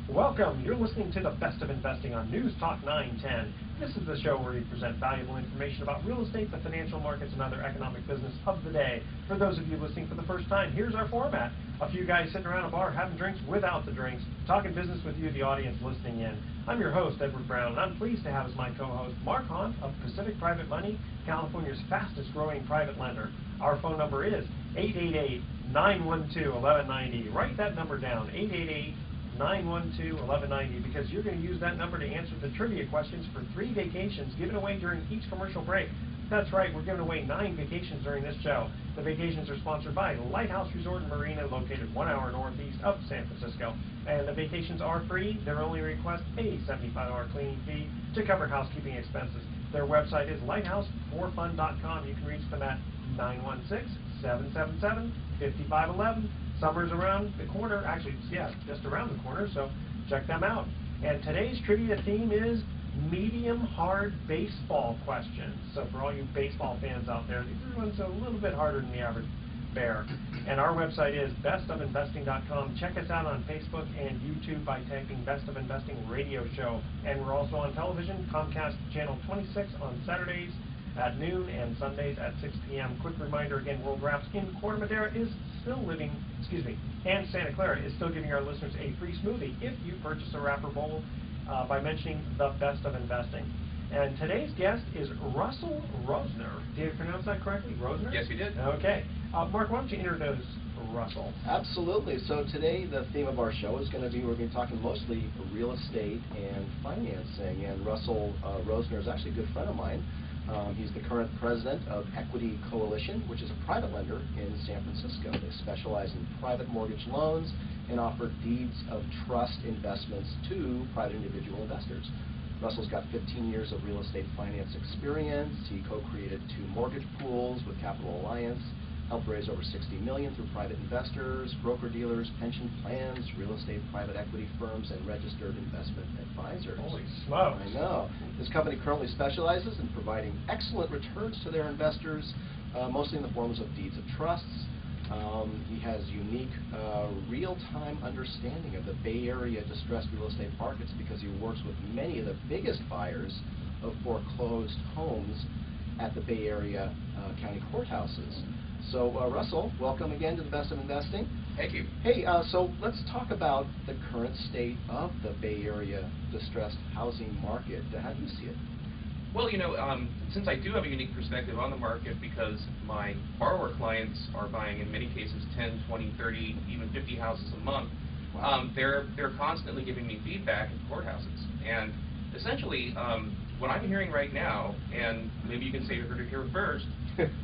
Welcome. You're listening to the Best of Investing on News Talk 910. This is the show where we present valuable information about real estate, the financial markets, and other economic business of the day. For those of you listening for the first time, here's our format. A few guys sitting around a bar having drinks without the drinks, talking business with you, the audience listening in. I'm your host, Edward Brown, and I'm pleased to have as my co-host Mark Hahn of Pacific Private Money, California's fastest growing private lender. Our phone number is 888-912-1190. Write that number down, 888-912-1190, because you're going to use that number to answer the trivia questions for 3 vacations given away during each commercial break. That's right, we're giving away 9 vacations during this show. The vacations are sponsored by Lighthouse Resort and Marina, located 1 hour northeast of San Francisco. And the vacations are free. Their only request, a $75 cleaning fee to cover housekeeping expenses. Their website is lighthouseforfun.com. You can reach them at 916-777-5511. Summer's around the corner. Actually, yeah, just around the corner, so check them out. And today's trivia theme is medium hard baseball questions. So for all you baseball fans out there, these are ones a little bit harder than the average bear. And our website is bestofinvesting.com. Check us out on Facebook and YouTube by typing Best of Investing Radio Show. And we're also on television, Comcast Channel 26 on Saturdays at noon and Sundays at 6 p.m. Quick reminder again, World Wraps in Corte Madera is still living, and Santa Clara is still giving our listeners a free smoothie if you purchase a wrapper bowl by mentioning the Best of Investing. And today's guest is Russell Roesner. Did I pronounce that correctly? Roesner? Yes, you did. Okay. Mark, why don't you introduce Russell? Absolutely. So today the theme of our show is going to be, we're going to be talking mostly real estate and financing. And Russell Roesner is actually a good friend of mine. He's the current president of Equity Coalition, which is a private lender in San Francisco. They specialize in private mortgage loans and offer deeds of trust investments to private individual investors. Russell's got 15 years of real estate finance experience. He co-created 2 mortgage pools with Capital Alliance, helped raise over $60 million through private investors, broker-dealers, pension plans, real estate private equity firms, and registered investment advisors. Holy smokes. I know. His company currently specializes in providing excellent returns to their investors, mostly in the forms of deeds of trusts. He has unique real-time understanding of the Bay Area distressed real estate markets because he works with many of the biggest buyers of foreclosed homes at the Bay Area county courthouses. So Russell, welcome again to the Best of Investing. Thank you. Hey, so let's talk about the current state of the Bay Area distressed housing market. How do you see it? Well, you know, since I do have a unique perspective on the market because my borrower clients are buying, in many cases, 10, 20, 30, even 50 houses a month, Wow. they're constantly giving me feedback at courthouses. And essentially, what I'm hearing right now, and maybe you can say you heard it here first,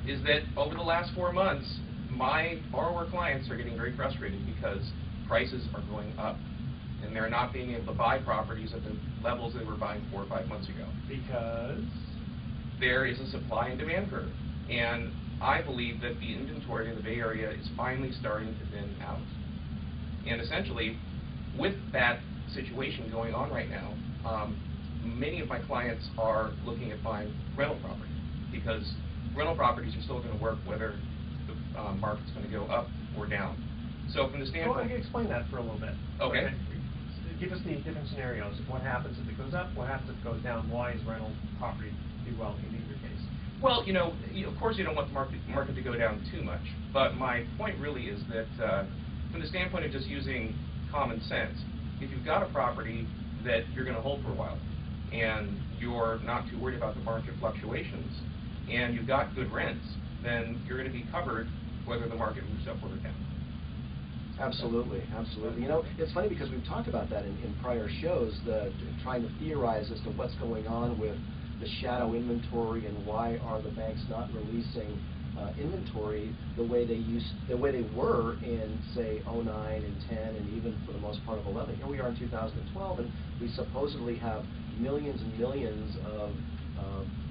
is that over the last 4 months, my borrower clients are getting very frustrated because prices are going up, and they're not being able to buy properties at the levels they were buying 4 or 5 months ago. Because? There is a supply and demand curve, and I believe that the inventory in the Bay Area is finally starting to thin out. And essentially, with that situation going on right now, many of my clients are looking at buying rental property because rental properties are still going to work whether the market's going to go up or down. So from the standpoint... Well, explain that for a little bit. Okay. Give us the different scenarios. What happens if it goes up? What happens if it goes down? Why is rental property do well in either case? Well, you know, of course you don't want the market to go down too much. But my point really is that from the standpoint of just using common sense, if you've got a property that you're going to hold for a while and you're not too worried about the market fluctuations and you've got good rents, then you're going to be covered whether the market moves up or down. Absolutely, absolutely. You know, it's funny because we've talked about that in prior shows, trying to theorize as to what's going on with the shadow inventory and why are the banks not releasing inventory the way they were in, say, 09 and 10 and even for the most part of 11. Here we are in 2012 and we supposedly have millions and millions of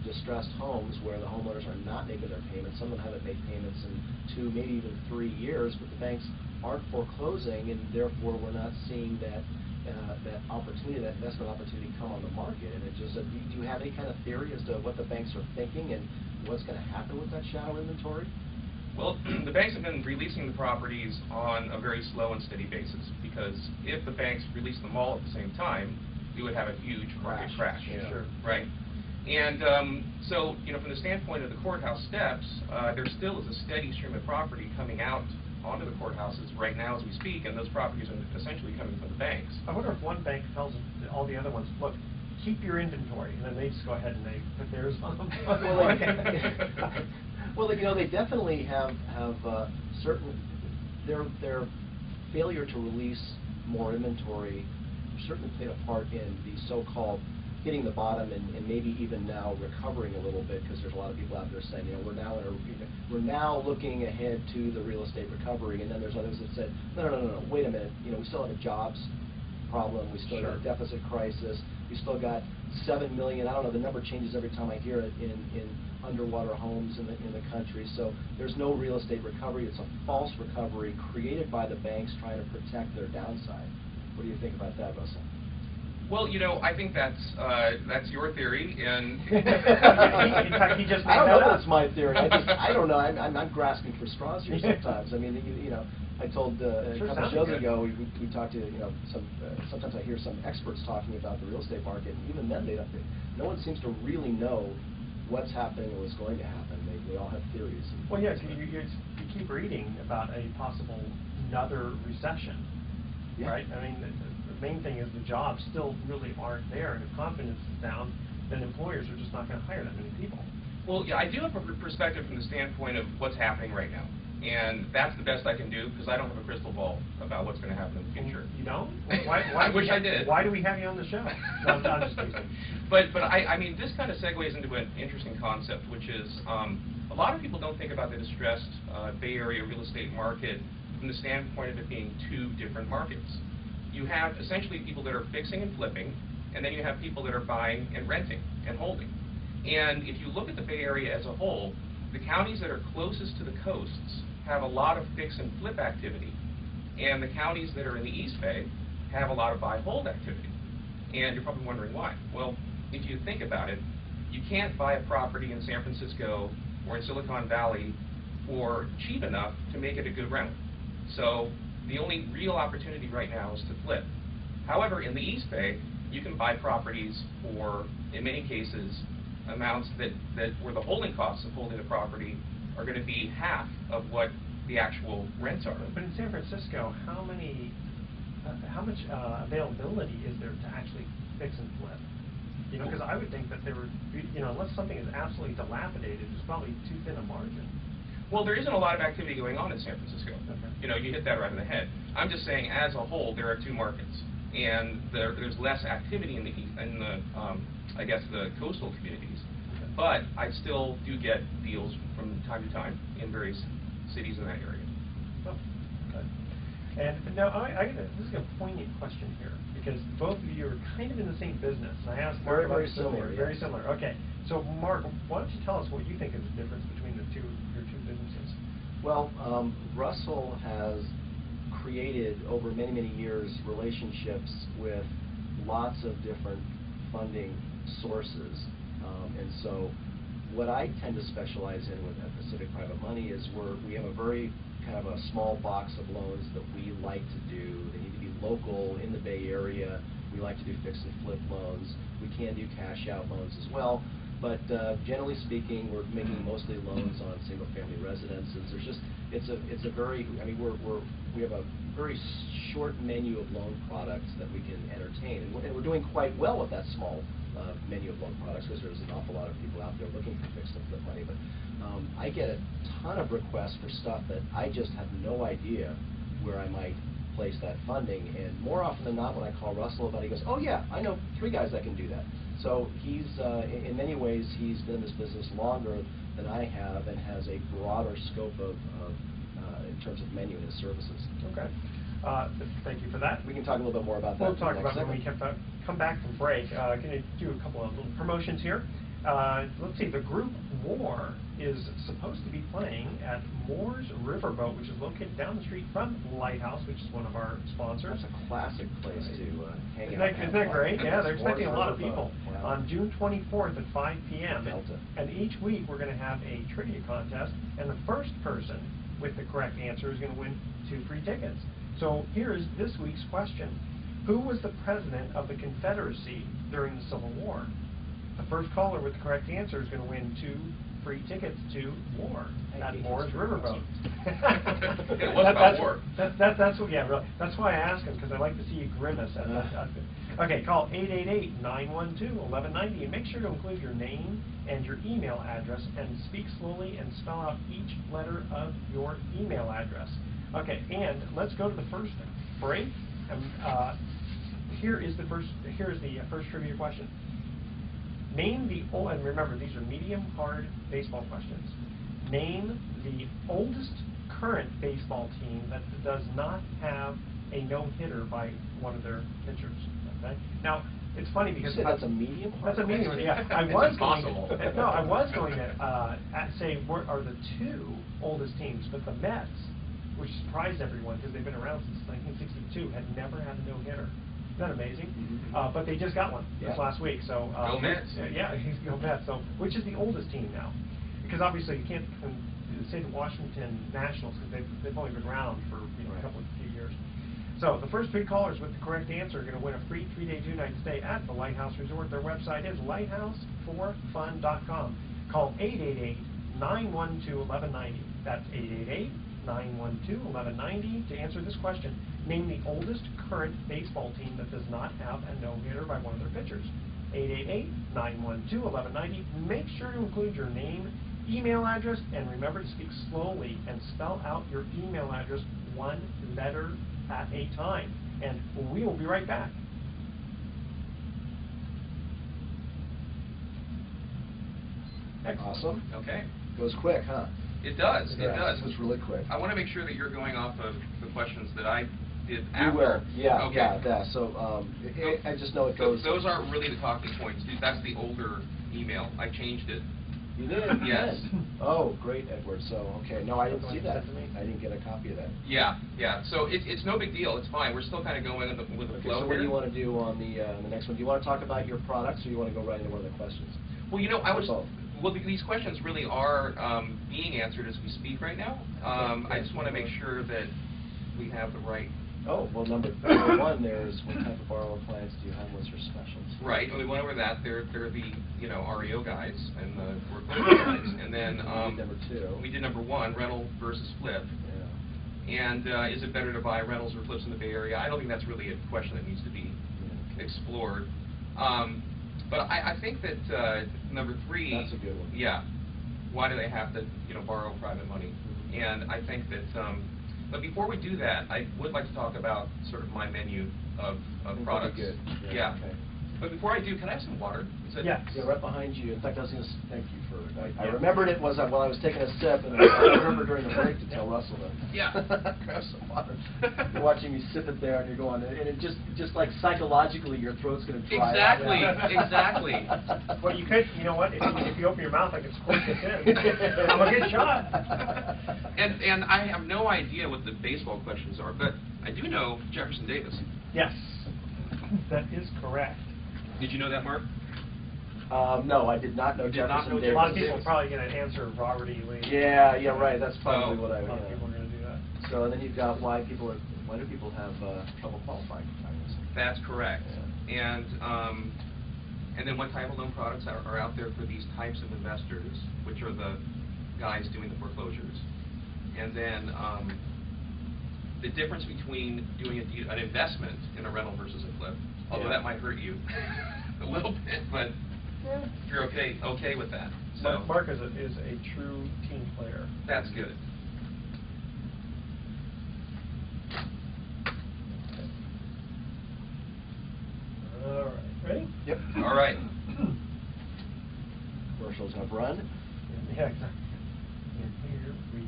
distressed homes where the homeowners are not making their payments. Some of them haven't made payments in 2, maybe even 3 years, but the banks aren't foreclosing, and therefore we're not seeing that opportunity, that investment opportunity come on the market. And it just, do you have any kind of theory as to what the banks are thinking and what's going to happen with that shadow inventory? Well, the banks have been releasing the properties on a very slow and steady basis, because if the banks released them all at the same time, you would have a huge market crash. Yeah. Sure. Right? And so, from the standpoint of the courthouse steps, there still is a steady stream of property coming out onto the courthouses right now as we speak, and those properties are essentially coming from the banks. I wonder if one bank tells all the other ones, look, keep your inventory, and then they just go ahead and they put theirs on them. Well, they definitely have certain their failure to release more inventory certainly played a part in the so-called hitting the bottom and maybe even now recovering a little bit, because there's a lot of people out there saying, we're now looking ahead to the real estate recovery, and then there's others that said, no, wait a minute, we still have a jobs problem, we still got a deficit crisis, we still got 7 million, I don't know, the number changes every time I hear it, in underwater homes in the country. So there's no real estate recovery. It's a false recovery created by the banks trying to protect their downside. What do you think about that, Russell? Well, I think that's your theory, and in fact, he just made I don't that know up. if it's my theory. I don't know. I'm grasping for straws here sometimes. I mean, I told a couple shows ago we talked to sometimes I hear some experts talking about the real estate market, and even then no one seems to really know what's happening or what's going to happen. They all have theories. Well, yes, you keep reading about a possible another recession, right? I mean, the main thing is the jobs still really aren't there, and if confidence is down, then employers are just not going to hire that many people. Well, yeah, I do have a perspective from the standpoint of what's happening right now, and that's the best I can do, because I don't have a crystal ball about what's going to happen in the future. You don't? Why I wish I did. Why do we have you on the show? No, I'm just teasing. But I mean, this kind of segues into an interesting concept, which is a lot of people don't think about the distressed Bay Area real estate market from the standpoint of it being two different markets. You have essentially people that are fixing and flipping, and then you have people that are buying and renting and holding. And if you look at the Bay Area as a whole, the counties that are closest to the coasts have a lot of fix and flip activity, and the counties that are in the East Bay have a lot of buy-hold activity. And you're probably wondering why. Well, if you think about it, you can't buy a property in San Francisco or in Silicon Valley for cheap enough to make it a good rental. So the only real opportunity right now is to flip. However, in the East Bay, you can buy properties for, in many cases, amounts that where the holding costs of holding the property are going to be half of what the actual rents are. But in San Francisco, how much availability is there to actually fix and flip? Because I would think that there would be, unless something is absolutely dilapidated, it's probably too thin a margin. Well, there isn't a lot of activity going on in San Francisco. Okay. You hit that right in the head. I'm just saying, as a whole, there are two markets, and there's less activity in the I guess the coastal communities. Okay. But I still do get deals from time to time in various cities in that area. Oh, okay. And now this is a poignant question here, because both of you are kind of in the same business. And I asked Mark very similar. Very similar. Okay. So Mark, why don't you tell us what you think is the difference between your two businesses? Well, Russell has created over many, many years relationships with lots of different funding sources, and so what I tend to specialize in with Pacific Private Money is we have a very kind of a small box of loans that we like to do. They need to be local in the Bay Area. We like to do fix and flip loans. We can do cash out loans as well. But generally speaking, we're making mostly loans on single-family residences. We have a very short menu of loan products that we can entertain, and we're doing quite well with that small menu of loan products, because there's an awful lot of people out there looking for fixed and flip money. But I get a ton of requests for stuff that I just have no idea where I might place that funding, and more often than not, when I call Russell about it, he goes, "Oh yeah, I know 3 guys that can do that." So he's, in many ways, he's been in this business longer than I have, and has a broader scope in terms of menu and his services. Okay. Thank you for that. We can talk a little bit more about that. We'll talk about when we come back from break. Going to do a couple of little promotions here. Let's see, the group War is supposed to be playing at Moore's Riverboat, which is located down the street from Lighthouse, which is one of our sponsors. That's a classic place to hang out. Isn't that great? Yeah, they're expecting a lot of Moore's people Riverboat. Wow. on June 24th at 5 p.m. Delta. And each week we're going to have a trivia contest, and the first person with the correct answer is going to win 2 free tickets. So here's this week's question. Who was the president of the Confederacy during the Civil War? The first caller with the correct answer is going to win 2 free tickets to War at Moore's Riverboat. It was about war. That's what, yeah, really. That's why I asked him, because I like to see you grimace at that. Okay, call 888-912-1190 and make sure to include your name and your email address and speak slowly and spell out each letter of your email address. Okay, and let's go to the first break. Here's the first trivia question. Name the and remember these are medium hard baseball questions. Name the oldest current baseball team that does not have a no-hitter by one of their pitchers. Okay. Now it's funny because you said that's a medium hard. That's a medium. Yeah, I was going to say what are the 2 oldest teams, but the Mets, which surprised everyone because they've been around since 1962, had never had a no-hitter. Isn't that amazing? Mm-hmm. But they just got one this last week. So go Mets. Yeah, go Mets. So which is the oldest team now? Because obviously you can't say the Washington Nationals because they've only been around for a few years. So the first 3 callers with the correct answer are going to win a free 3-day 2-night stay at the Lighthouse Resort. Their website is lighthouse4fun.com. Call 888-912-1190. That's 888-912-1190 to answer this question. Name the oldest current baseball team that does not have a no-hitter by one of their pitchers. 888-912-1190. Make sure to include your name, email address, and remember to speak slowly and spell out your email address 1 letter at a time. And we will be right back. Excellent. Awesome. Okay. Goes quick, huh? It does. It does. It was really quick. I want to make sure that you're going off of the questions that I did You after. will. Yeah. Okay. Yeah. So I just know it goes. Those aren't really the talking points. Dude, that's the older email. I changed it. You did? Yes. Oh, great, Edward. So, okay. No, I didn't see that. Sent to me. I didn't get a copy of that. Yeah. So it's no big deal. It's fine. We're still kind of going with the flow So what do you want to do on the next one? Do you want to talk about your products, or you want to go right into one of the questions? Well, well, these questions really are being answered as we speak right now. I just want to make sure that we have the right. Oh, well, number 1 there is what type of borrower clients do you have? What's your specials? Right, and we went over that. They're the REO guys and the foreclosure guys, and then number 2. We did number 1, rental versus flip. Yeah. And is it better to buy rentals or flips in the Bay Area? I don't think that's really a question that needs to be explored. But I think that number 3. That's a good one. Yeah. Why do they have to borrow private money? Mm-hmm. And I think that. But before we do that, I would like to talk about sort of my menu of products. Good. Yeah. Okay. But before I do, can I have some water? Yeah, right behind you. In fact, I was going to thank you for. I remembered it was while I was taking a sip, and I remember during the break to tell Russell to grab some water. You're watching me sip it there, and you're going, and it just like psychologically, your throat's going to dry Exactly. out. Exactly. Well, you could, you know what? If you open your mouth, I could squirt this in. I'm a good shot. And I have no idea what the baseball questions are, but I do know Jefferson Davis. Yes, that is correct. Did you know that, Mark? No, I did not know Jefferson Davis. A lot of people are probably going to answer Robert E. Lee. Yeah, right. That's probably what I A would. lot of people are going to do that. So then you've got why do people have trouble qualifying for finance? That's correct. Yeah. And then what type of loan products are out there for these types of investors, which are the guys doing the foreclosures. And then the difference between doing an investment in a rental versus a flip, although that might hurt you a little bit, but you're okay with that. So Mark is a true team player. That's good. All right, ready? Yep. All right. Commercials have run. Yeah, exactly. And here we go.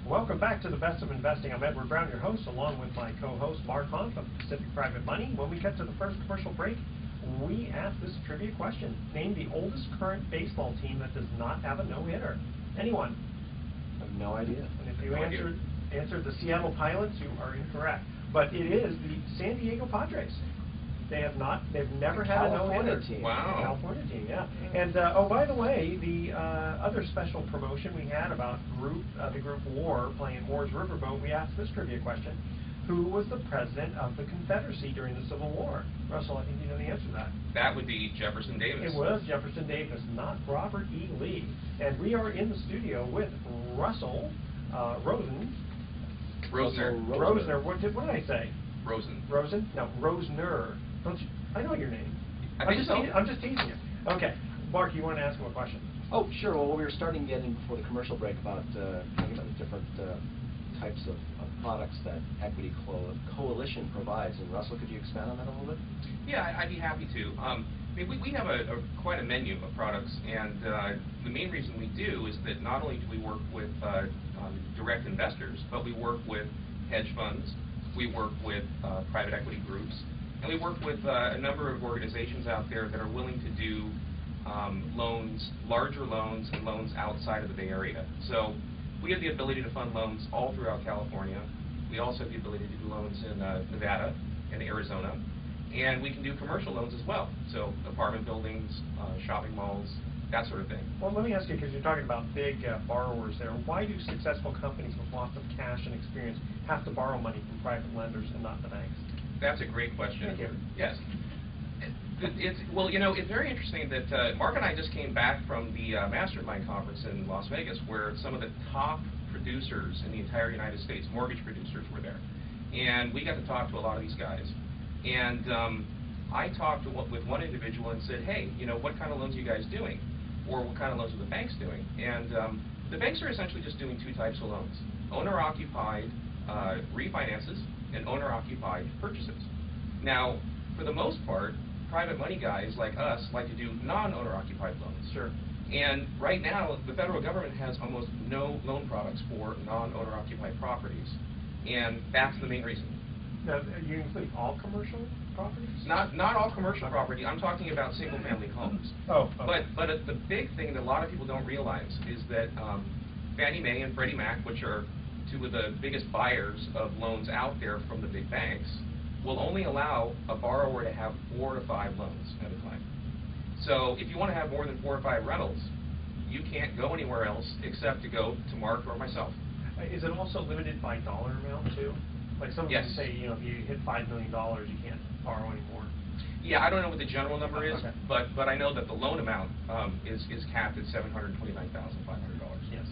Welcome back to the Best of Investing. I'm Edward Brown, your host, along with my co-host Mark Hunt of Pacific Private Money. When we get to the first commercial break, we asked this trivia question. Name the oldest current baseball team that does not have a no-hitter. Anyone? I have no idea. And if you No idea. answered the Seattle Pilots, you are incorrect. But it is the San Diego Padres. They've never had a California no-hitter. team. Wow. California team, yeah. And oh, by the way, the other special promotion we had about the group War playing Moore's Riverboat, we asked this trivia question: who was the president of the Confederacy during the Civil War? Russell, I think you know the answer to that. That would be Jefferson Davis. It was Jefferson Davis, not Robert E. Lee. And we are in the studio with Russell Roesner. Roesner. What did I say? Rosen. No, Roesner. Don't you? I know your name. I think so. I'm just teasing you. Okay, Mark, you want to ask him a question? Oh, sure. Well, we were starting to get in before the commercial break about talking about the different types of products that Equity Coalition provides. And Russell, could you expand on that a little bit? Yeah, I'd be happy to. I mean, we have quite a menu of products, and the main reason we do is that not only do we work with direct investors, but we work with hedge funds, we work with private equity groups, and we work with a number of organizations out there that are willing to do loans, larger loans, and loans outside of the Bay Area. So we have the ability to fund loans all throughout California. We also have the ability to do loans in Nevada and Arizona. And we can do commercial loans as well. So apartment buildings, shopping malls, that sort of thing. Well, let me ask you, because you're talking about big borrowers there, why do successful companies with lots of cash and experience have to borrow money from private lenders and not the banks? That's a great question. Thank you. Yes. Well, you know, it's very interesting that Mark and I just came back from the Mastermind Conference in Las Vegas, where some of the top producers in the entire United States, mortgage producers, were there. And we got to talk to a lot of these guys. And I talked with one individual and said, hey, you know, what kind of loans are you guys doing? Or what kind of loans are the banks doing? And the banks are essentially just doing two types of loans: owner-occupied refinances and owner-occupied purchases. Now, for the most part, private money guys like us like to do non-owner-occupied loans. Sure. And right now, the federal government has almost no loan products for non-owner-occupied properties. And that's the main reason. Now, you include all commercial properties? Not all commercial property. I'm talking about single-family homes. Oh, okay. But the big thing that a lot of people don't realize is that Fannie Mae and Freddie Mac, which are two of the biggest buyers of loans out there from the big banks, will only allow a borrower to have 4 to 5 loans at a time. So if you want to have more than 4 or 5 rentals, you can't go anywhere else except to go to Mark or myself. Is it also limited by dollar amount too? Like some of them Yes. say, you know, if you hit $5 million, you can't borrow anymore. Yeah, I don't know what the general number is, Okay. but I know that the loan amount is capped at $729,500. Yes.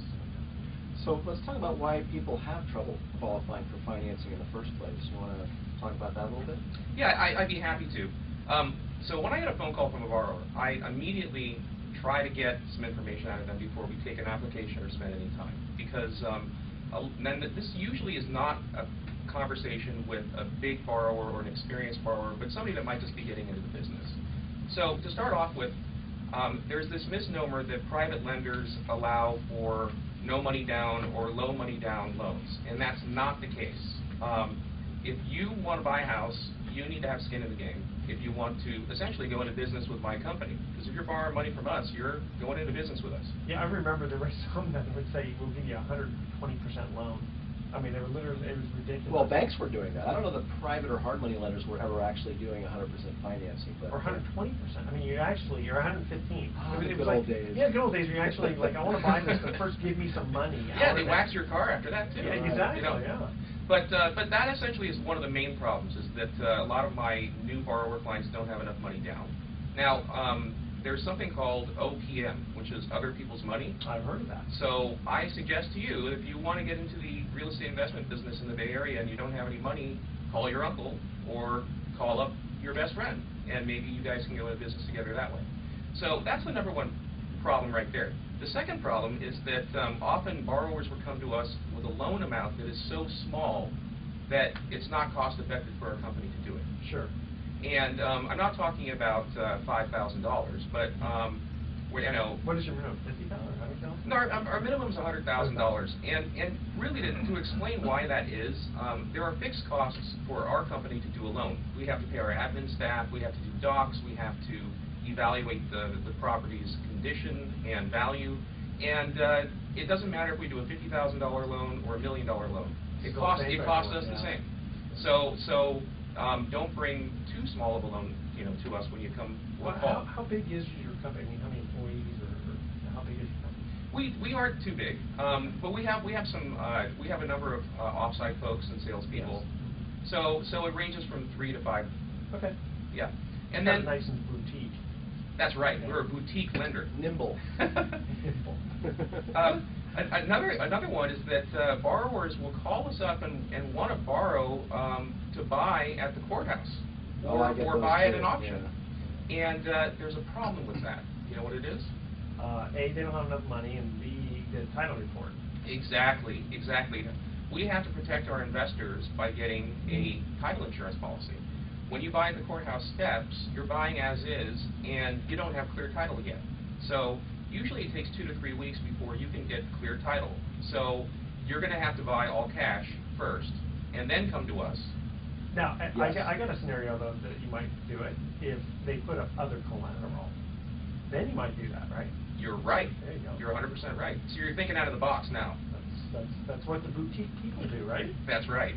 So let's talk about why people have trouble qualifying for financing in the first place. You want to talk about that a little bit? Yeah, I'd be happy to. So when I get a phone call from a borrower, I immediately try to get some information out of them before we take an application or spend any time. Because then this usually is not a conversation with a big borrower or an experienced borrower, but somebody that might just be getting into the business. So to start off with, there's this misnomer that private lenders allow for no money down or low money down loans, and that's not the case. If you want to buy a house, you need to have skin in the game if you want to essentially go into business with my company. Because if you're borrowing money from us, you're going into business with us. Yeah, I remember there were some that would say, we'll give you a 120% loan. I mean, they were literally, it was ridiculous. Well, banks were doing that. I don't know that private or hard money lenders were ever actually doing 100% financing. But Or 120%. I mean, you're 115. Ah, It the was good like, old days. Yeah, good old days. Where you're actually like, I want to buy this, but first give me some money. Yeah, they wax your car after that too. Yeah, exactly. You know? Yeah. But that essentially is one of the main problems, is that a lot of my new borrower clients don't have enough money down. Now, there's something called OPM, which is other people's money. I've heard of that. So I suggest to you, if you want to get into the real estate investment business in the Bay Area and you don't have any money, call your uncle or call up your best friend, and maybe you guys can go into business together that way. So that's the number one problem right there. The second problem is that often borrowers will come to us with a loan amount that is so small that it's not cost effective for our company to do it. Sure. And I'm not talking about $5,000, but You know. What is your minimum? $50 or $100,000? No, our minimum is $100,000, and really to explain why that is, there are fixed costs for our company to do a loan. We have to pay our admin staff, we have to do docs, we have to evaluate the property's condition and value, and it doesn't matter if we do a $50,000 loan or a $1 million loan. It costs us the same. So don't bring too small of a loan, you know, to us when you come. How big is your company? I mean, how many employees, or how big is your company? We aren't too big, but we have a number of off-site folks and salespeople. Yes. So it ranges from 3 to 5. Okay. Yeah, and Kind then of nice and boutique. That's right. Yeah. We're a boutique lender. Nimble. Nimble. Another one is that borrowers will call us up and want to borrow to buy at the courthouse or buy at an auction. Yeah. And there's a problem with that. You know what it is? A, they don't have enough money, and B, the title report. Exactly. We have to protect our investors by getting a title insurance policy. When you buy at the courthouse steps, you're buying as is, and you don't have clear title yet. So usually it takes 2 to 3 weeks before you can get clear title. So you're going to have to buy all cash first, and then come to us. Now, yes. I got a scenario, though, that you might do it if they put up other collateral. Then you might do that, right? You're right. There you go. You're 100% right. So you're thinking out of the box now. That's what the boutique people do, right? That's right.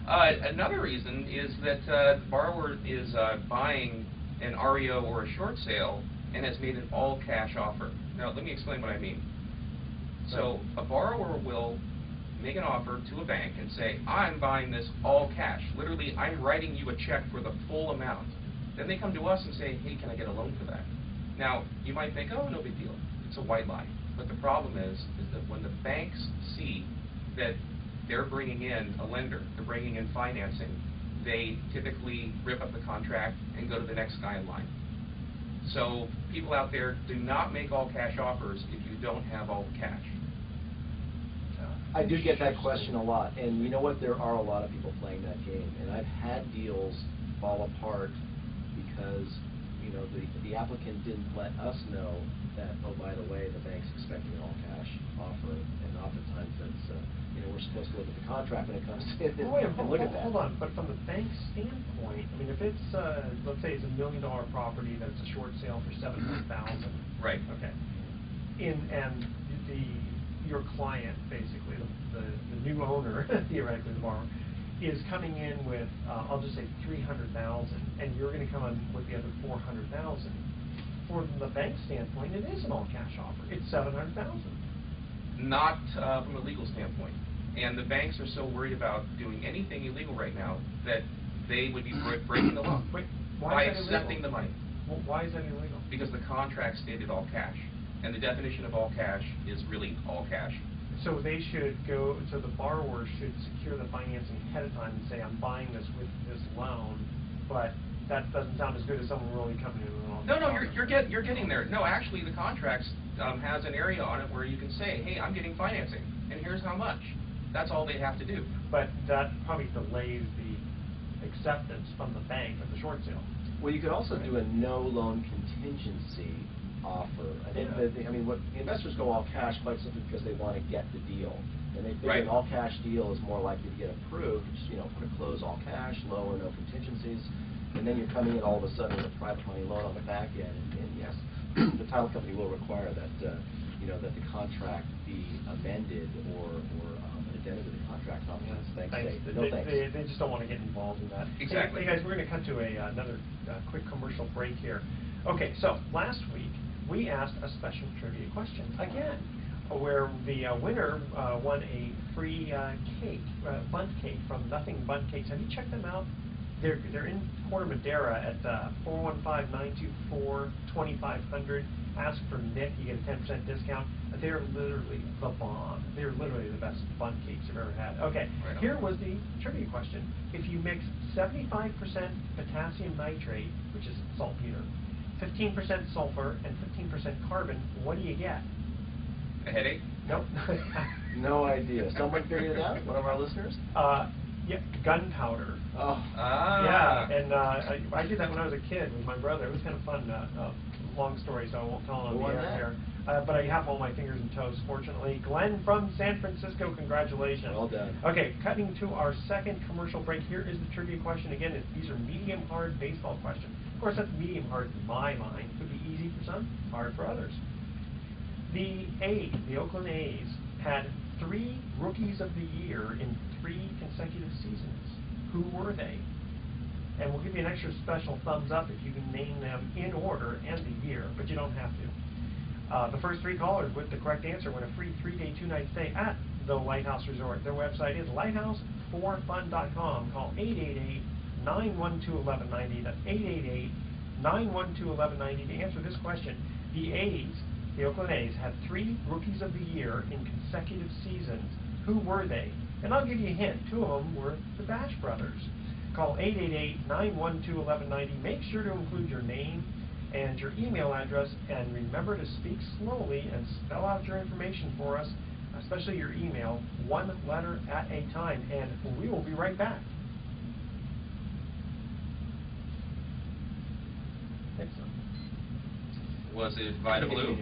Another reason is that the borrower is buying an REO or a short sale and has made an all-cash offer. Now, let me explain what I mean. So a borrower will make an offer to a bank and say, I'm buying this all cash. Literally, I'm writing you a check for the full amount. Then they come to us and say, hey, can I get a loan for that? Now, you might think, oh, no big deal. It's a white lie. But the problem is that when the banks see that they're bringing in a lender, they're bringing in financing, they typically rip up the contract and go to the next guy in line. So people out there, do not make all cash offers if you don't have all the cash. I do get that question a lot, and you know what? There are a lot of people playing that game, and I've had deals fall apart because, you know, the applicant didn't let us know that, oh, by the way, the bank's expecting an all-cash offer, and oftentimes that's, you know, we're supposed to look at the contract when it comes in and look at that. Hold on, but from the bank's standpoint, I mean, if it's, let's say it's $1 million property that's a short sale for $700,000. Right. Okay. And your client, basically, the new owner, theoretically the borrower, is coming in with, I'll just say $300,000, and you're going to come in with the other $400,000. From the bank standpoint, it is an all-cash offer. It's $700,000. Not from a legal standpoint. And the banks are so worried about doing anything illegal right now that they would be breaking the law by accepting the money. Well, why is that illegal? Because the contract stated all cash. And the definition of all cash is really all cash. So they should go, so the borrower should secure the financing ahead of time and say, I'm buying this with this loan, but that doesn't sound as good as someone really coming in with an all-cash offer. You're getting there. No, actually the contract has an area on it where you can say, hey, I'm getting financing, and here's how much. That's all they have to do. But that probably delays the acceptance from the bank of the short sale. Well, you could also do a no loan contingency offer. I think I mean, what investors go all cash quite simply because they want to get the deal, and they figure an all cash deal is more likely to get approved. Just, you know, put a close all cash, low or no contingencies, and then you're coming in all of a sudden with a private money loan on the back end. And yes, the title company will require that you know, that the contract be amended or addended to the contract. Oftentimes, banks say no thanks. They just don't want to get involved in that. Exactly. Hey guys, we're going to cut to another quick commercial break here. Okay, so last week we asked a special trivia question again, where the winner won a free cake, bundt cake from Nothing Bundt Cakes. Have you checked them out? They're in Corte Madera at 415-924-2500. Ask for Nick, you get a 10% discount. They're literally the bomb. They're literally the best bundt cakes I've ever had. Okay, here was the trivia question. If you mix 75% potassium nitrate, which is saltpeter, 15% sulfur, and 15% carbon, what do you get? A headache? Nope. No idea. Someone figured it out? One of our listeners? Yeah, gunpowder. Oh. Yeah, and I did that when I was a kid with my brother. It was kind of fun. long story, so I won't tell it on Go the on air that. here. But I have all my fingers and toes, fortunately. Glenn from San Francisco, congratulations. Well done. Okay, cutting to our second commercial break. Here is the trivia question. Again, these are medium-hard baseball questions. Of course, that's medium-hard in my mind. Could be easy for some, hard for others. The Oakland A's, had 3 Rookies of the Year in 3 consecutive seasons. Who were they? And we'll give you an extra special thumbs up if you can name them in order and the year, but you don't have to. The first 3 callers with the correct answer win a free 3-day, 2-night stay at the Lighthouse Resort. Their website is lighthouse4fun.com. Call 888-912-1190. That's 888-912-1190 to answer this question. The Oakland A's, had 3 Rookies of the Year in consecutive seasons. Who were they? And I'll give you a hint. 2 of them were the Bash Brothers. Call 888-912-1190. Make sure to include your name and your email address, and remember to speak slowly and spell out your information for us, especially your email, 1 letter at a time, and we will be right back. Thanks, son. Was it Vita Blue?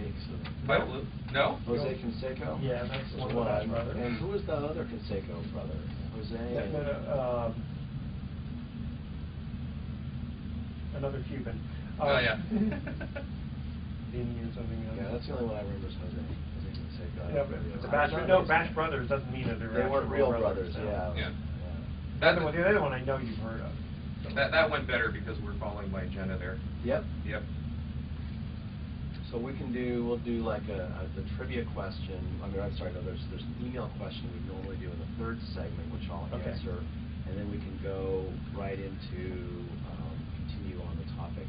Vita Blue? No? Jose Canseco? Yeah, that's one of the one. Bash Brothers. And who was the other Canseco brother? Jose? Another Cuban. Oh, yeah. Dini or something. Yeah, that's the only one I remember is Jose Canseco. Yeah, but it's a Bash, no, Bash Brothers doesn't mean that they're They weren't actual real brothers, no. yeah. Yeah. The other one I know you've heard of. So. That went better because we're following my agenda there. Yep. Yep. So we'll do like the trivia question. I'm sorry, no, there's an email question we normally do in the 3rd segment, which I'll answer, and then we can go right into continue on the topic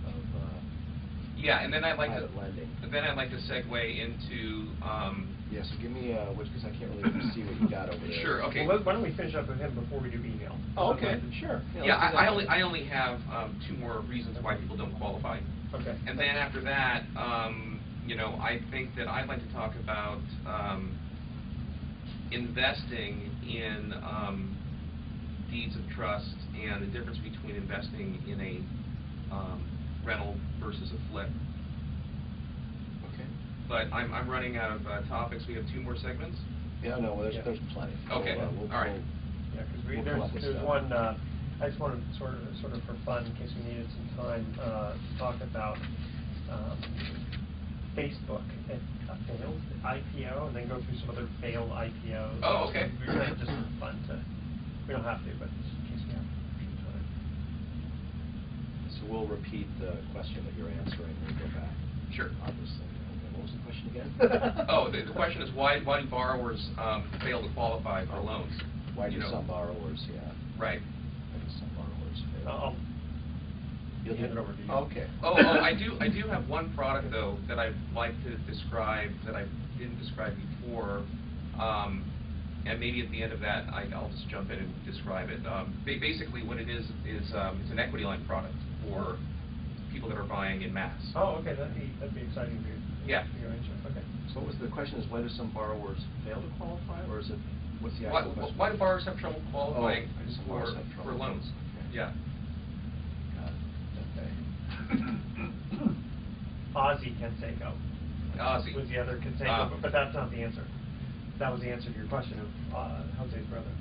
of yeah, and then I'd like private lending. Then I'd like to segue into. Yeah, so give me because I can't really see what you got over there. Sure. Okay. Well, why don't we finish up with him before we do email? Oh, okay. Sure. Yeah, let's do that. I only have 2 more reasons why people don't qualify. Okay. And then after that, you know, I think that I'd like to talk about investing in deeds of trust and the difference between investing in a rental versus a flip. Okay. But I'm running out of topics. We have 2 more segments. Yeah, no, well, there's plenty. Okay. We'll, all right. Yeah, because we'll come up with there's stuff. one. I just wanted sort of for fun, in case we needed some time, to talk about Facebook and a failed IPO, and then go through some other failed IPOs. Oh, okay. We really just for fun to. We don't have to, but just in case we have some time. So we'll repeat the question that you're answering and we'll go back. Sure. Obviously. Okay, what was the question again? Oh, the question is why do borrowers fail to qualify for loans? Why do You know. some borrowers, Right. why do some borrowers fail? You'll hand it over to you. Okay. Oh, I do have one product though that I'd like to describe that I didn't describe before, and maybe at the end of that I'll just jump in and describe it. Basically, what it is it's an equity line product for people that are buying in mass. Oh, okay, that'd be exciting for you. Yeah. For your answer. Okay. So what was the question is why do some borrowers fail to qualify, or is it, what's the actual question? Why do borrowers have trouble qualifying why do some borrowers have for trouble? loans? Okay. Yeah. Got it. Okay. Ozzy Canseco. Ozzy. Was the other Canseco, but that's not the answer. That was the answer to your question of Jose's brother.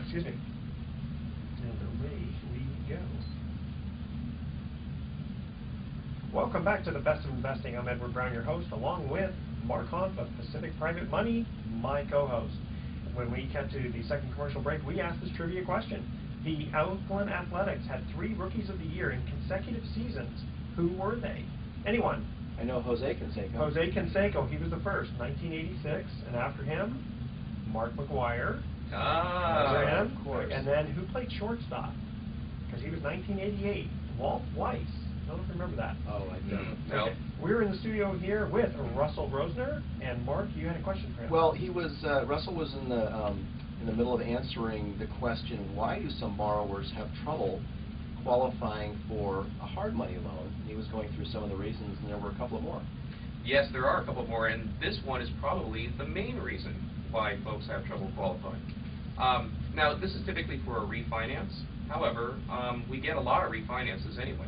Excuse me. And away we go. Welcome back to the Best of Investing. I'm Edward Brown, your host, along with Mark Hunt of Pacific Private Money, my co-host. When we cut to the second commercial break, we asked this trivia question. The Oakland Athletics had 3 Rookies of the Year in consecutive seasons. Who were they? Anyone? I know Jose Canseco. Jose Canseco, he was the first, 1986, and after him, Mark McGuire. Ah, After him, of course. And then who played shortstop? Because he was 1988, Walt Weiss. I don't know if you remember that. Oh, I don't. No. Okay. We're in the studio here with Russell Roesner, and Mark, you had a question for him. Well, he was Russell was in the middle of answering the question, why do some borrowers have trouble qualifying for a hard money loan? And he was going through some of the reasons, and there were a couple of more. Yes, there are a couple more, and this one is probably the main reason why folks have trouble qualifying. Now, this is typically for a refinance. However, we get a lot of refinances anyway.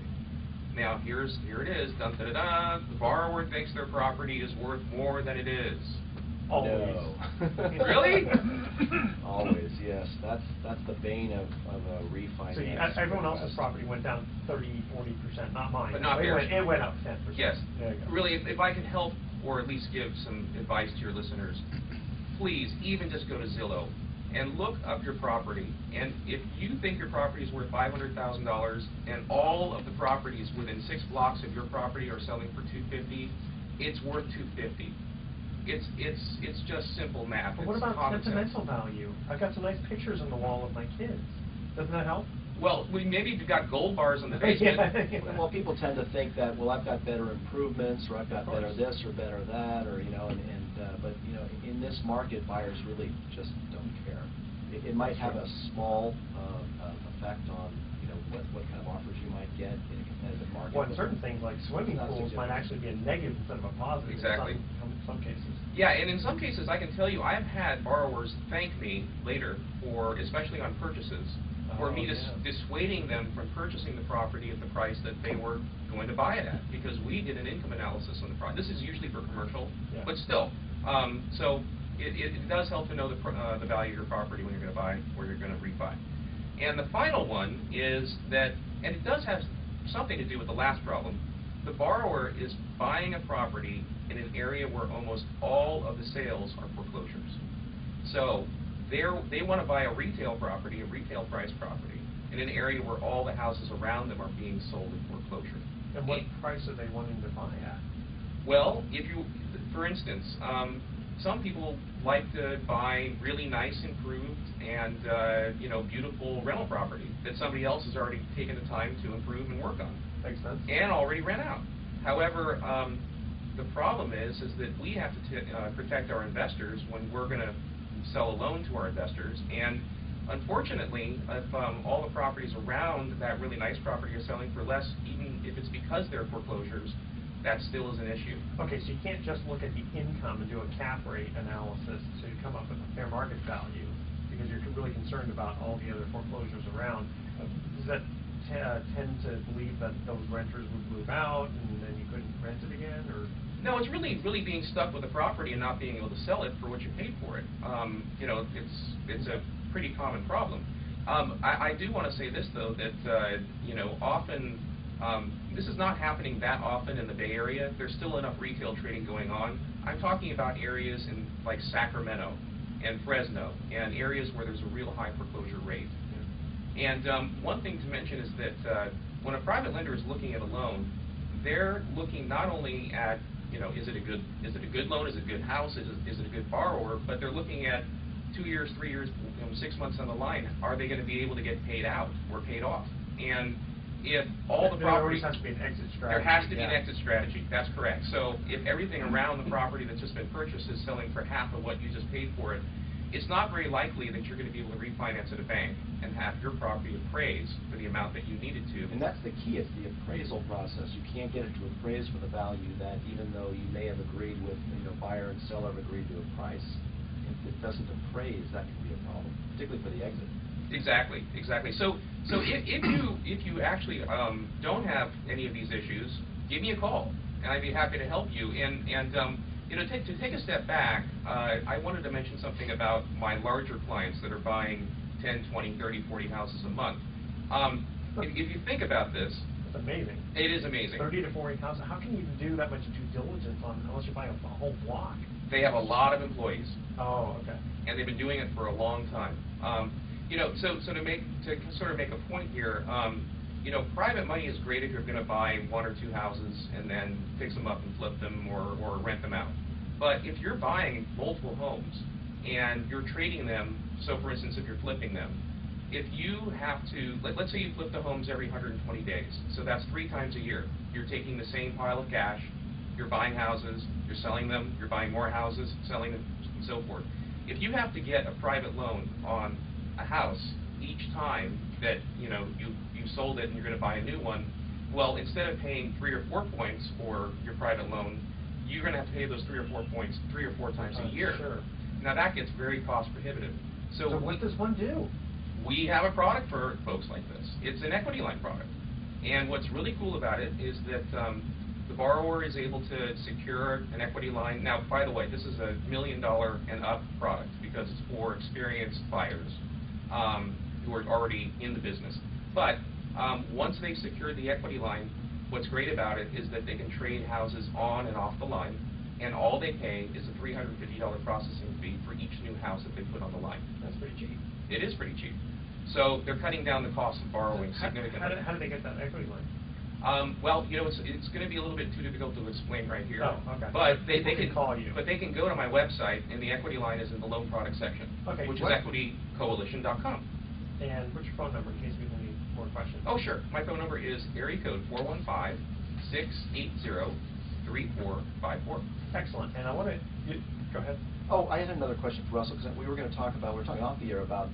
Now, here it is, dun da da da, the borrower thinks their property is worth more than it is. Always. No. Really? Always, yes. That's the bane of a refinance. So everyone else's property went down 30–40%, not mine. But not it theirs. went up 10%. Yes. There you go. Really, if I could help or at least give some advice to your listeners, please even just go to Zillow and look up your property. And if you think your property is worth $500,000 and all of the properties within 6 blocks of your property are selling for $250,000, it's worth $250,000. It's just simple math. But what It's about common sentimental sense. value? I've got some nice pictures on the wall of my kids. Doesn't that help? Well, maybe you've got gold bars in the basement. Well, people tend to think that, well, I've got better improvements, or I've got Of course. better this or better that, or but in this market, buyers really just don't care. It might have a small effect on what kind of offers you might get in a competitive market. Well, and certain things like swimming Not pools might significant. actually be a negative instead of a positive. Exactly. In some cases. Yeah, and in some cases, I can tell you, I've had borrowers thank me later for, especially on purchases, for me dissuading them from purchasing the property at the price that they were going to buy it at, because we did an income analysis on the property. This is usually for commercial, but still. So it does help to know the value of your property when you're going to buy or you're going to refi. And the final one is that, and it does have something to do with the last problem, the borrower is buying a property in an area where almost all of the sales are foreclosures. So they want to buy a retail property, a retail price property, in an area where all the houses around them are being sold in foreclosure. And what price are they wanting to buy at? Well, for instance, some people like to buy really nice, improved, and beautiful rental property that somebody else has already taken the time to improve and work on. Makes sense. And already rent out. However, the problem is that we have to protect our investors when we're going to sell a loan to our investors. And unfortunately, if all the properties around that really nice property are selling for less, even if it's because they're foreclosures, that still is an issue. Okay, so you can't just look at the income and do a cap rate analysis to come up with a fair market value, because you're really concerned about all the other foreclosures around. Does that tend to believe that those renters would move out and then you couldn't rent it again, or? No, it's really being stuck with the property and not being able to sell it for what you paid for it. It's a pretty common problem. I do want to say this though, that often this is not happening that often in the Bay Area. There's still enough retail trading going on. I'm talking about areas in like Sacramento and Fresno and areas where there's a real high foreclosure rate. And one thing to mention is that when a private lender is looking at a loan, they're looking not only at is it a good loan, is it a good house, is it a good borrower, but they're looking at 2 years, 3 years, 6 months down the line, are they going to be able to get paid out or paid off? And if all the properties, there has to be an exit strategy. there has to be an exit strategy. That's correct. So if everything around the property that's just been purchased is selling for half of what you just paid for it, it's not very likely that you're going to be able to refinance at a bank and have your property appraised for the amount that you needed to. And that's the key. It's the appraisal process. You can't get it to appraise for the value that, even though you may have agreed with, buyer and seller have agreed to a price, if it doesn't appraise, that can be a problem, particularly for the exit. Exactly. So if you actually don't have any of these issues, give me a call, and I'd be happy to help you. To take a step back, I wanted to mention something about my larger clients that are buying 10, 20, 30, 40 houses a month. If you think about this, That's amazing. It is amazing. 30 to 40 houses. How can you do that much due diligence on unless you buy a whole block? They have a lot of employees. Oh, okay. And they've been doing it for a long time. So to sort of make a point here, private money is great if you're going to buy 1 or 2 houses and then fix them up and flip them or rent them out. But if you're buying multiple homes and you're trading them, so for instance, if you're flipping them, if you have to, let's say you flip the homes every 120 days, so that's 3 times a year. You're taking the same pile of cash, you're buying houses, you're selling them, you're buying more houses, selling them, and so forth. If you have to get a private loan on a house each time that you sold it and you're going to buy a new one, well, instead of paying 3 or 4 points for your private loan, you're going to have to pay those 3 or 4 points 3 or 4 times a year. Sure. Now that gets very cost prohibitive. So what does one do? We have a product for folks like this. It's an equity line product. And what's really cool about it is that the borrower is able to secure an equity line. Now, by the way, this is a $1 million and up product because it's for experienced buyers who are already in the business. But once they've secured the equity line, what's great about it is that they can trade houses on and off the line, and all they pay is a $350 processing fee for each new house that they put on the line. That's pretty cheap. It is pretty cheap. So they're cutting down the cost of borrowing significantly. How do they get that equity line? Well, you know, it's going to be a little bit too difficult to explain right here. Oh, okay. But they can call you. But they can go to my website, and the equity line is in the loan product section, okay, which is equitycoalition.com. And what's your phone number in case we have any more questions? Oh, sure. My phone number is area code 415-680-3454. Excellent. And I want to go ahead. Oh, I had another question for Russell, because we were going to talk about, we were talking off the air about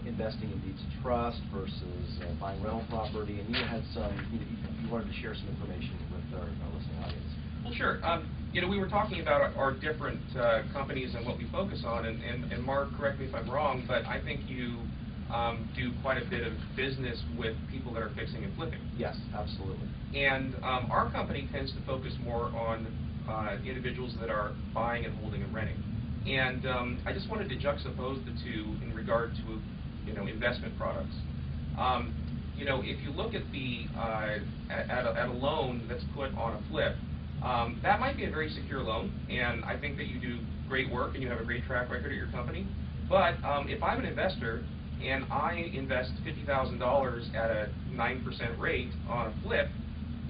investing in deeds of trust versus buying rental property, and you had some, you wanted to share some information with our listening audience. Well, sure. You know, we were talking about our different companies and what we focus on, and Mark, correct me if I'm wrong, but I think you do quite a bit of business with people that are fixing and flipping. Yes, absolutely. And our company tends to focus more on individuals that are buying and holding and renting. And I just wanted to juxtapose the two in regard to, you know, investment products. You know, if you look at the at a loan that's put on a flip, that might be a very secure loan, and I think that you do great work and you have a great track record at your company. But if I'm an investor and I invest $50,000 at a 9% rate on a flip,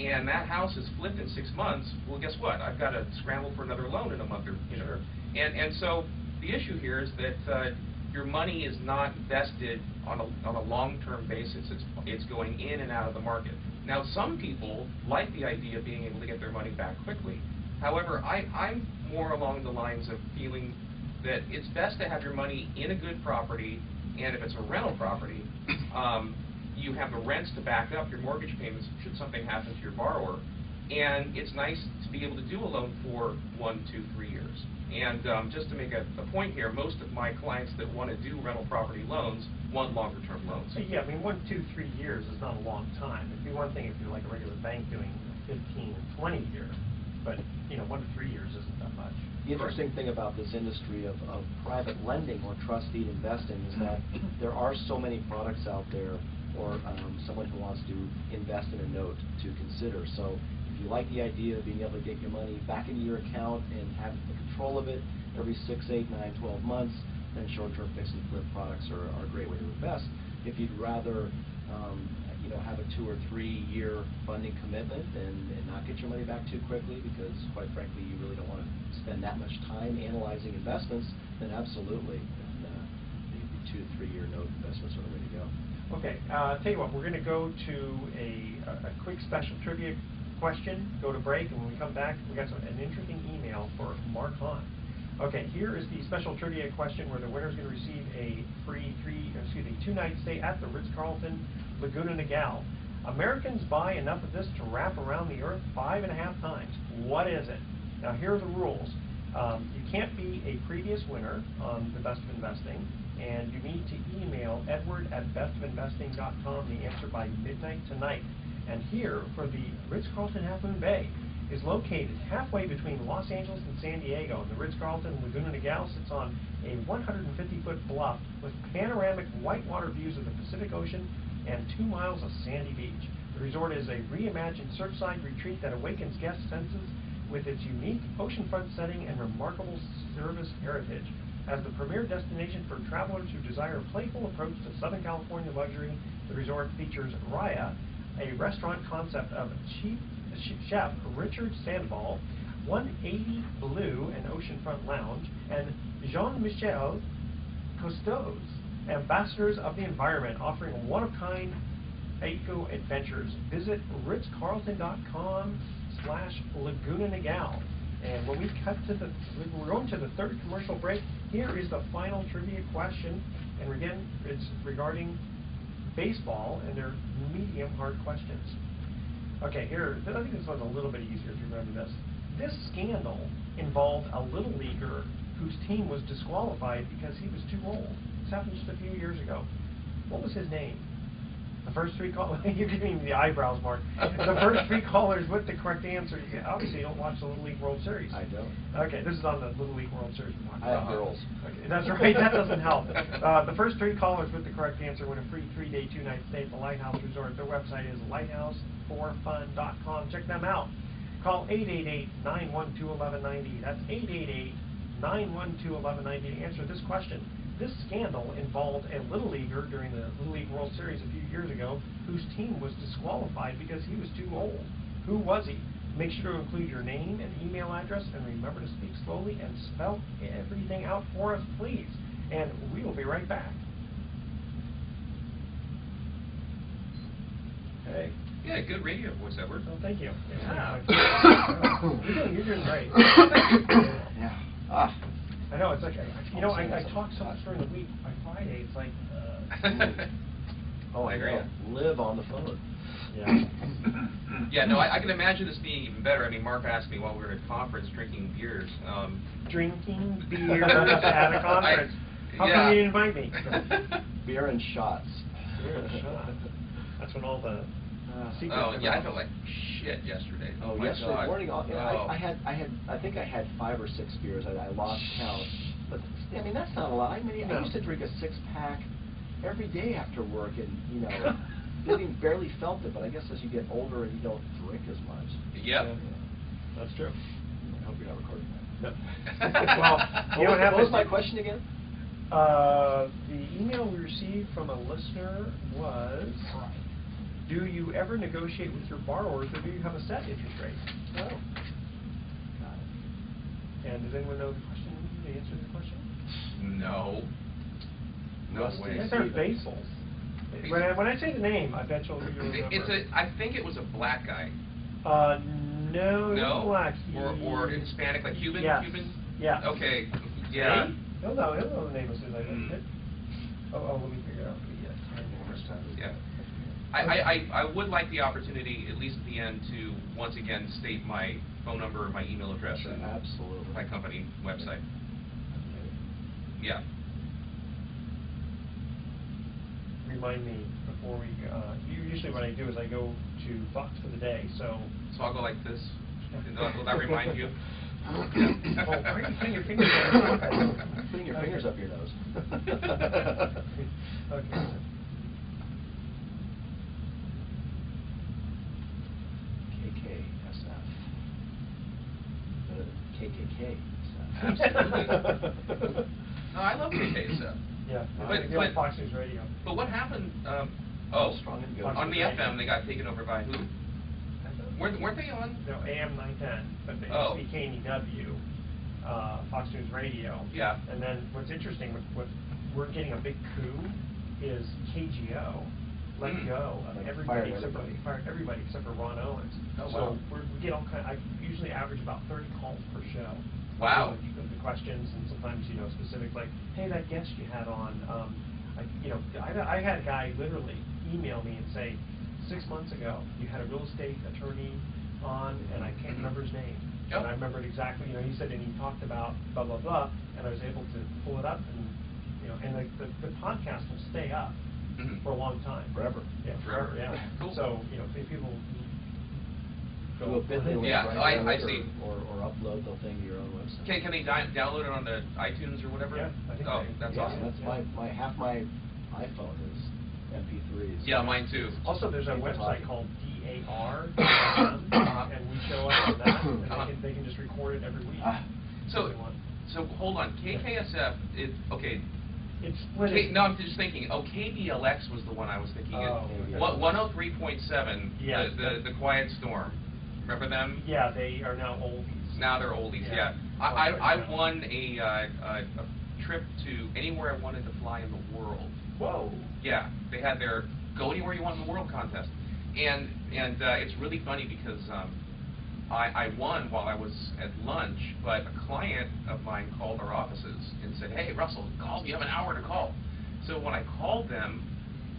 and that house is flipped in 6 months, well, guess what? I've got to scramble for another loan in a month or, you know. And so the issue here is that your money is not vested on a long-term basis. It's going in and out of the market. Now, some people like the idea of being able to get their money back quickly. However, I'm more along the lines of feeling that it's best to have your money in a good property, and if it's a rental property, you have the rents to back up your mortgage payments should something happen to your borrower. And it's nice to be able to do a loan for 1, 2, 3 years. And just to make a point here, most of my clients that want to do rental property loans want longer-term loans. Yeah, I mean, 1, 2, 3 years is not a long time. It'd be one thing if you're like a regular bank doing 15 and 20 years, but you know, 1 to 3 years isn't that much. The interesting thing about this industry of private lending or trust deed investing is that there are so many products out there, or someone who wants to invest in a note to consider. So if you like the idea of being able to get your money back into your account and have the control of it every 6, 8, 9, 12 months, then short-term fix and flip products are a great way to invest. If you'd rather have a 2 or 3 year funding commitment and not get your money back too quickly, because quite frankly you really don't want to spend that much time analyzing investments, then absolutely, the 2 to 3 year note investments are the way to go. Okay, tell you what, we're going to go to a quick special trivia question, go to break, and when we come back, we got an interesting email for Mark Hahn. Okay, here is the special trivia question where the winner is going to receive a free 2-night stay at the Ritz-Carlton Laguna Niguel. Americans buy enough of this to wrap around the earth 5.5 times. What is it? Now, here are the rules. You can't be a previous winner on the Best of Investing, and you need to email edward@bestofinvesting.com the answer by midnight tonight. And here, for the Ritz-Carlton Half Moon Bay, is located halfway between Los Angeles and San Diego, and the Ritz-Carlton Laguna Niguel sits on a 150-foot bluff with panoramic whitewater views of the Pacific Ocean and 2 miles of sandy beach. The resort is a reimagined surfside retreat that awakens guest senses with its unique oceanfront setting and remarkable service heritage. As the premier destination for travelers who desire a playful approach to Southern California luxury, the resort features Raya, a restaurant concept of Chef Richard Sandoval, 180 Blue, an oceanfront lounge, and Jean-Michel Cousteau's, ambassadors of the environment, offering one-of-kind eco adventures. Visit ritzcarlton.com/Laguna Niguel. And when we cut to we're going to the third commercial break. Here is the final trivia question, and again, it's regarding baseball, and they're medium hard questions. Okay, here, I think this one's a little bit easier if you remember this. This scandal involved a little leaguer whose team was disqualified because he was too old. This happened just a few years ago. What was his name? The first 3 callers, you're giving me the eyebrows, Mark. The first 3 callers with the correct answer, obviously you don't watch the Little League World Series. I don't. Okay, this is on the Little League World Series. I have girls. Okay, that's right, that doesn't help. The first 3 callers with the correct answer win a free 3-day, 2-night stay at the Lighthouse Resort. Their website is lighthouseforfun.com. Check them out. Call 888-912-1190. That's 888-912-1190 to answer this question. This scandal involved a Little Leaguer during the Little League World Series a few years ago whose team was disqualified because he was too old. Who was he? Make sure to include your name and email address, and remember to speak slowly and spell everything out for us, please. And we will be right back. Hey. Yeah, good radio voice, Edward. Well, thank you. Yeah. You're doing great. Yeah. Ah. I know, it's like, you know, I talk so much during the week. By Friday, it's like, Oh, I agree. know. Live on the phone. yeah. Yeah, no, I can imagine this being even better. I mean, Mark asked me while we were at a conference drinking beers. Drinking beers at a conference. How yeah. come you didn't invite me? Beer and shots. Beer and shots. That's when all the secrets Oh, come yeah, I out. felt like shit yesterday. Oh, my yesterday God. morning, Oh. I think I had 5 or 6 beers. I lost count. But, I mean, that's not a lot. I mean, No. I used to drink a 6-pack every day after work and, you know, barely felt it. But I guess as you get older and you don't drink as much. Yep. Yeah. That's true. I hope you're not recording that. No. Well, you know what What was happens? my question again? The email we received from a listener was, do you ever negotiate with your borrowers, or do you have a set interest rate? No. Got it. And does anyone know the question, the answer to the question? No. No Rusty. way. They're Basil's. When I say the name, I bet you'll remember. I think it was a black guy. No, No? black. Or Hispanic, like Cuban? Yes. Cuban? Yes. Okay. Yeah. See? He'll know the name as soon as I mention it. Oh, let me figure it out. Yeah. I would like the opportunity, at least at the end, to once again state my phone number, my email address, and Absolutely. my company website. Yeah. Remind me before we, usually what I do is I go to Fox for the day, so. So I'll go like this. Will that remind you? Oh, why are you putting your fingers on your nose? Putting your fingers up your nose. Okay. KKSF. KKK. Absolutely. No, I love KKSF. Yeah, But- you're on Fox News Radio. But what happened? Strong and good. On the FM, they got taken over by who? Weren't they on? No, AM 910, but they Oh. used to be KNEW, Fox News Radio. Yeah. And then what's interesting, what we're getting a big coup is KGO let go of Like everybody fired except for everybody. fired everybody except for Ron Owens. Oh, So wow. we get all kind. I usually average about 30 calls per show. Wow. The questions and sometimes specifics like, hey, that guest you had on, I had a guy literally email me and say, 6 months ago you had a real estate attorney on and I can't remember his name. Yep. And I remembered exactly, he said, and he talked about blah, blah, blah, and I was able to pull it up and, and the podcast will stay up Mhm. for a long time. Forever. Yeah, Forever. forever, yeah. Cool. So, if people Do a bit link Yeah, right I down it, see. Or upload the thing to your own website. Can they download it on the iTunes or whatever? Yeah, I think Oh, they- that's Yeah, awesome. That's half my iPhone is MP3s. Yeah, mine too. Also, there's a People website talking. called DAR, Uh-huh. and we show up on that, and Uh-huh. they can just record it every week. Ah. So, if they want. so hold on. KKSF, okay. It's split. No, I'm just thinking. Oh, KBLX was the one I was thinking. Oh, okay. 103.7. Yeah. The Quiet Storm. Remember them? Yeah, they are now oldies. Now they're oldies. Yeah. Yeah. I won a trip to anywhere I wanted to fly in the world. Whoa. Yeah, they had their Go Anywhere You Want in the World contest. And it's really funny because I won while I was at lunch, but a client of mine called our offices and said, hey, Russell, call, you have an hour to call. So when I called them,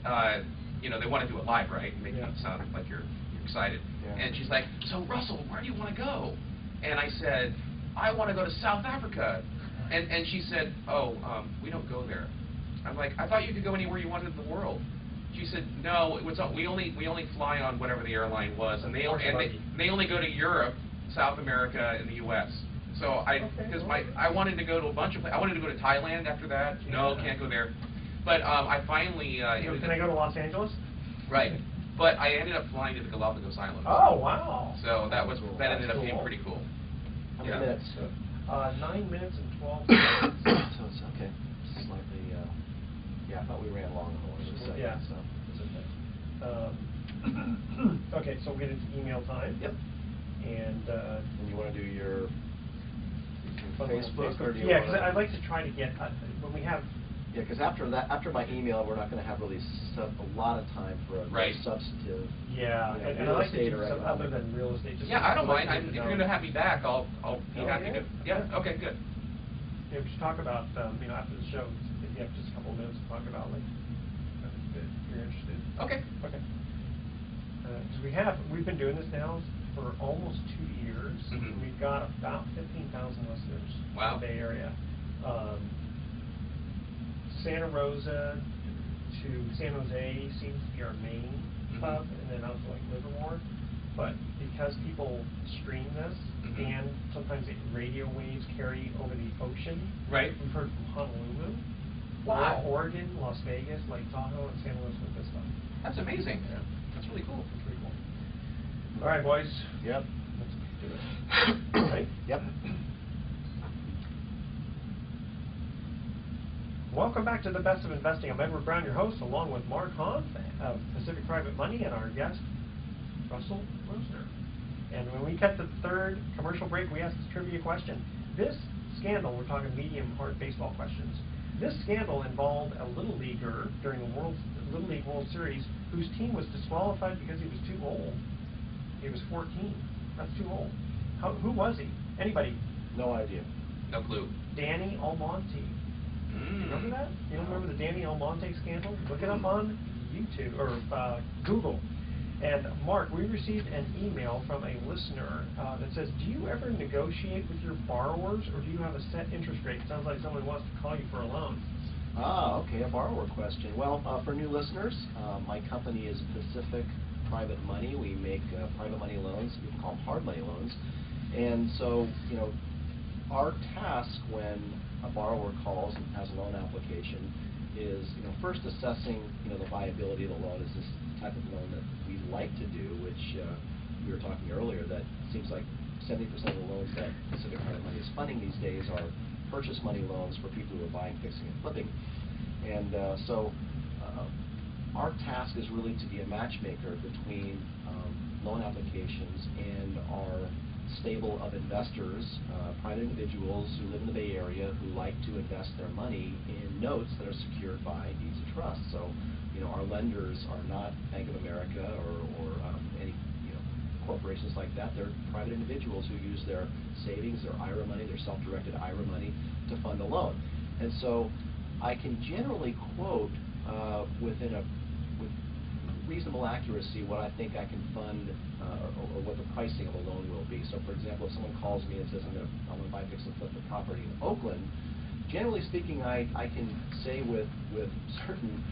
they want to do it live, right? Make it sound like you're excited. Yeah. And she's like, so Russell, where do you want to go? And I said, I want to go to South Africa. And she said, oh, we don't go there. I'm like, I thought you could go anywhere you wanted in the world. She said, no, we only fly on whatever the airline was, and they only go to Europe, South America, and the U.S. So I wanted to go to a bunch of I wanted to go to Thailand after that. No, can't go there. But I finally. Can I go to Los Angeles? Right. But I ended up flying to the Galapagos Islands. Oh wow! So that ended up being pretty cool. How many minutes? 9 minutes and 12 seconds. So it's okay. Slightly. Yeah, I thought we ran long. Yeah. So it's okay. Okay, so we'll get into email time. Yep. And you want to do your Facebook? Or do you yeah, because I'd like to try to get when we have. Yeah, because after my email, we're not going to have really a lot of time for a substantive. Yeah, and I'd like to do some other than real estate. Just I don't mind. If you're going to have me back, I'll be happy to. Yeah. Okay. Good. Yeah, we should talk about after the show. If you have just a couple of minutes to talk about if you're interested. Okay. Okay. Because we've been doing this now for almost 2 years. Mm-hmm. We've got about 15,000 listeners wow. in the Bay Area. Santa Rosa to San Jose seems to be our main hub, and then also like Livermore. But because people stream this, and sometimes radio waves carry over the ocean, right? We've heard from Honolulu, Oregon, Las Vegas, Lake Tahoe, and San Luis Obispo. That's amazing. Yeah. That's really cool. That's pretty cool. All right, boys. Yep. Let's do it. Right? Yep. Welcome back to the Best of Investing. I'm Edward Brown, your host, along with Mark Hahn of Pacific Private Money and our guest, Russell Roesner. And when we cut to the third commercial break, we asked this trivia question. This scandal, we're talking medium hard baseball questions. This scandal involved a Little Leaguer during the Little League World Series whose team was disqualified because he was too old. He was 14. That's too old. Who was he? Anybody? No idea. No clue. Danny Almonte. Remember that? You don't remember the Danny Almonte scandal? Look it up on YouTube or Google. And Mark, we received an email from a listener that says, do you ever negotiate with your borrowers, or do you have a set interest rate? Sounds like someone wants to call you for a loan. Okay, a borrower question. Well, for new listeners, my company is Pacific Private Money. We make private money loans. We call them hard money loans. And so, our task when a borrower calls and has a loan application is, first assessing, the viability of the loan. Is this the type of loan that we like to do, which we were talking earlier, that seems like 70% of the loans that Pacific Private Money is funding these days are purchase money loans for people who are buying, fixing, and flipping. And so our task is really to be a matchmaker between loan applications and our stable of investors, private individuals who live in the Bay Area who like to invest their money in notes that are secured by deeds of trust. So, our lenders are not Bank of America or any corporations like that. They're private individuals who use their savings, their IRA money, their self-directed IRA money to fund a loan. And so, I can generally quote with reasonable accuracy what I think I can fund or what the pricing of a loan will be. So, for example, if someone calls me and says I'm going to buy, fix, and flip the property in Oakland, generally speaking, I can say with certain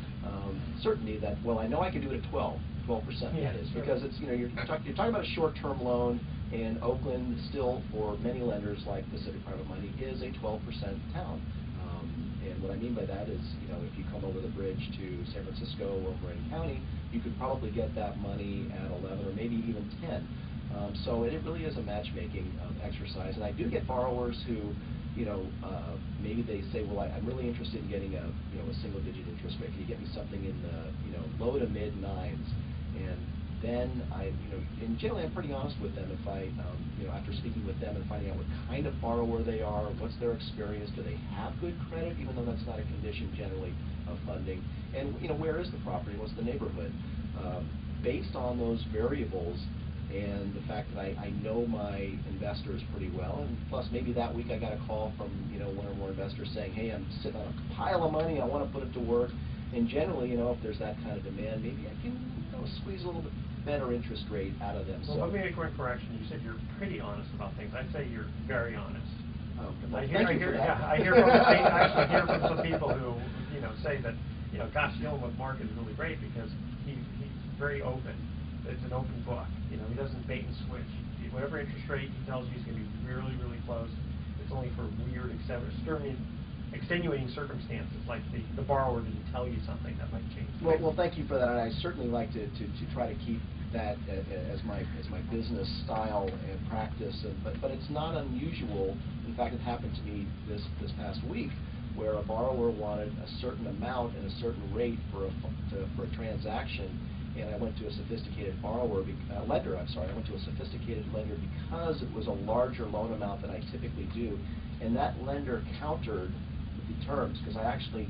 certainty that, well, I know I can do it at 12%. Yeah, that is, sure. because it's you're talking about a short-term loan, and Oakland still, for many lenders like Pacific Private Money, is a 12% town. And what I mean by that is, if you come over the bridge to San Francisco or Marin County, you could probably get that money at 11 or maybe even 10. So it really is a matchmaking exercise. And I do get borrowers who, maybe they say, well, I'm really interested in getting a single-digit interest rate. Can you get me something in the low to mid 9s? And then and generally I'm pretty honest with them. If I, after speaking with them and finding out what kind of borrower they are, what's their experience, do they have good credit, even though that's not a condition generally of funding, and where is the property, what's the neighborhood, based on those variables, and the fact that I know my investors pretty well, and plus maybe that week I got a call from one or more investors saying, hey, I'm sitting on a pile of money, I want to put it to work. And generally, if there's that kind of demand, maybe I can squeeze a little bit better interest rate out of them. Well, let me make one correction. You said you're pretty honest about things. I'd say you're very honest. Oh, I thank you for that. Yeah, I actually hear from some people who, say that, gosh, dealing with Mark is really great because he's very open. It's an open book. He doesn't bait and switch. Whatever interest rate he tells you is going to be really, really close. It's only for weird, extenuating circumstances, like the borrower didn't tell you something that might change. Well, thank you for that. And I certainly like to try to keep that as my business style and practice. But it's not unusual. In fact, it happened to me this past week, where a borrower wanted a certain amount and a certain rate for a transaction, and I went to a sophisticated lender. I went to a sophisticated lender because it was a larger loan amount than I typically do, and that lender countered the terms because I actually,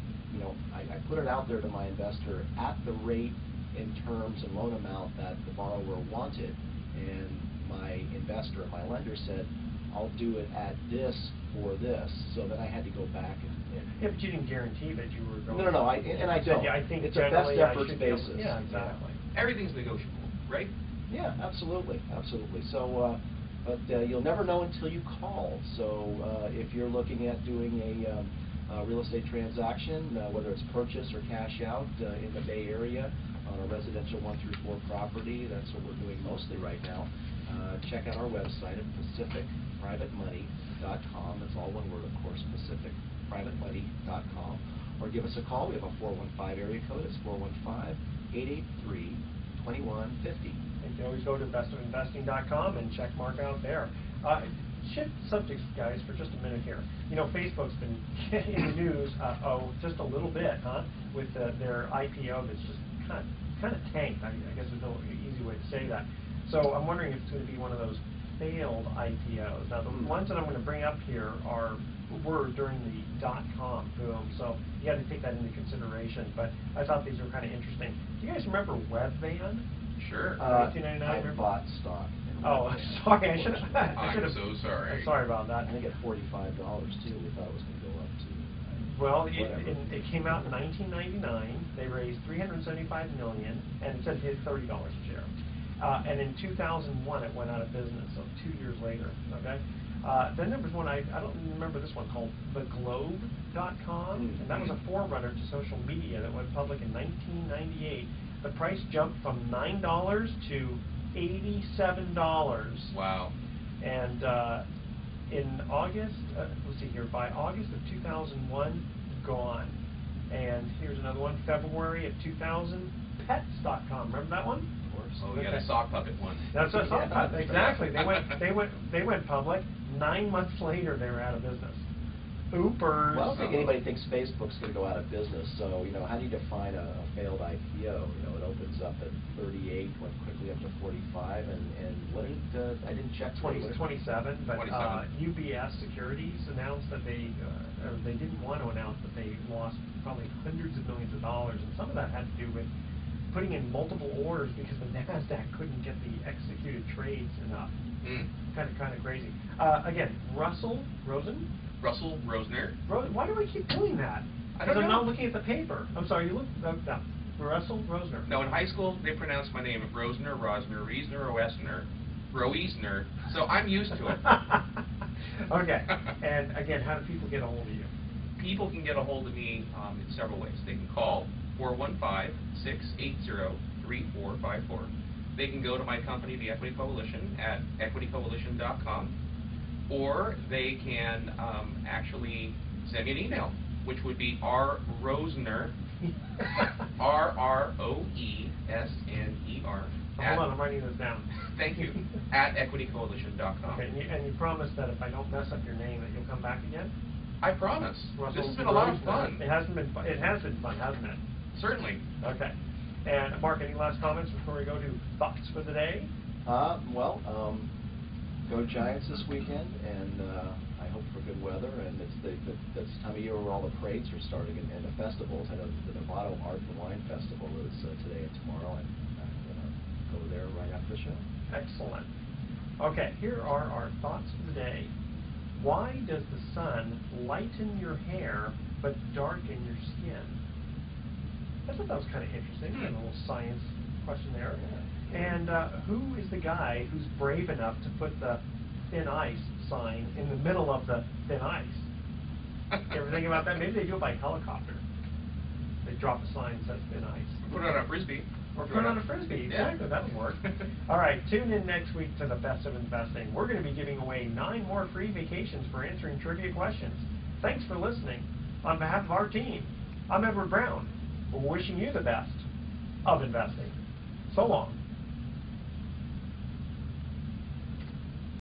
I put it out there to my investor at the rate in terms and loan amount that the borrower wanted, and my investor, my lender said, I'll do it at this for this. So then I had to go back and yeah, but you didn't guarantee that you were going. No, and I don't. Yeah, I think it's a best efforts basis. Yeah, exactly. Everything's negotiable, right? Yeah, absolutely. So, but you'll never know until you call. So if you're looking at doing a real estate transaction, whether it's purchase or cash out in the Bay Area on a residential 1 through 4 property, that's what we're doing mostly right now. Check out our website at pacificprivatemoney.com. It's all one word, of course, pacificprivatemoney.com. Or give us a call. We have a 415 area code. It's 415-883-2150. And you can always go to bestofinvesting.com and check Mark out there. Shift subjects, guys, for just a minute here. Facebook's been in the news, just a little bit, with their IPO that's just kind of tanked. I guess there's no easy way to say that. So I'm wondering if it's going to be one of those failed IPOs. Now, the ones that I'm going to bring up here were during the .com boom, so you got to take that into consideration. But I thought these were kind of interesting. Do you guys remember Webvan? Sure. 1999. I bought stock. Oh, sorry. I should have. I'm so sorry. Sorry about that. I think at $45 too. We thought it was going to go up to. Well, it came out in 1999. They raised $375 million, and it said it hit $30 a share. And in 2001, it went out of business. So 2 years later. Okay. Then there was one I don't remember this one called theglobe.com, and that was a forerunner to social media that went public in 1998. The price jumped from $9 to $87. Wow. And in August, let's see here, by August of 2001, gone. And here's another one, February of 2000, pets.com. Remember that one? Of course. Oh, yeah, the sock puppet one. That's a sock puppet. Exactly. They went public. 9 months later, they were out of business. Oopers. Well, I don't think anybody thinks Facebook's going to go out of business. So, how do you define a failed IPO? It opens up at 38, went quickly up to 45, and what did I didn't check. 27, but 27. UBS Securities announced that they didn't want to announce that they lost probably hundreds of millions of dollars, and some of that had to do with putting in multiple orders because the NASDAQ couldn't get the executed trades enough. Kind of crazy. Again, Russell Roesner. Why do we keep doing that? I don't know. I'm not looking at the paper. I'm sorry, you look no. Russell Roesner. No, in high school they pronounced my name Roesner, Roesner. So I'm used to it. Okay. And again, how do people get a hold of you? People can get a hold of me in several ways. They can call 415-680-3454. They can go to my company, the Equity Coalition, at equitycoalition.com. Or they can actually send me an email, which would be rroesner, RROESNER. Hold on, I'm writing this down. Thank you. At equitycoalition.com. Okay, and you promise that if I don't mess up your name, that you'll come back again? I promise. Russell This has been a lot of Roesner. fun. It has been fun, hasn't it? Certainly. Okay. And Mark, any last comments before we go to thoughts for the day? Go Giants this weekend, and I hope for good weather. And it's the time of year where all the parades are starting and the festivals. I know the Nevada Art and Wine Festival is today and tomorrow, and I'm going to go there right after the show. Excellent. Okay, here are our thoughts for the day. Why does the sun lighten your hair but darken your skin? I thought that was kind of interesting. A little science question there. Yeah. And who is the guy who's brave enough to put the thin ice sign in the middle of the thin ice. You ever think about that? Maybe they do it by helicopter. They drop a sign that says thin ice. Put it on a Frisbee. Or put it on a Frisbee, exactly, that would work. All right, tune in next week to the Best of Investing. We're going to be giving away 9 more free vacations for answering trivia questions. Thanks for listening. On behalf of our team, I'm Edward Brown, wishing you the best of investing. So long.